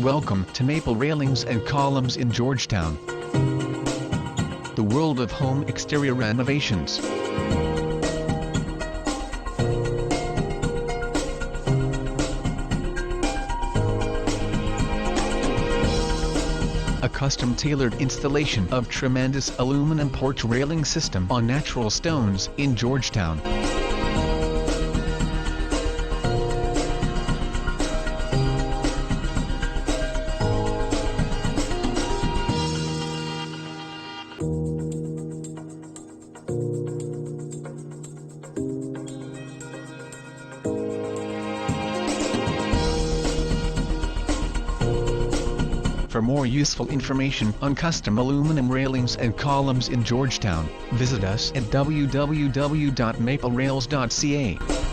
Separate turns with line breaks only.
Welcome to Maple Railings and Columns in Georgetown, the world of home exterior renovations. A custom-tailored installation of tremendous aluminum porch railing system on natural stones in Georgetown. For more useful information on custom aluminum railings and columns in Georgetown, visit us at www.maplerails.ca.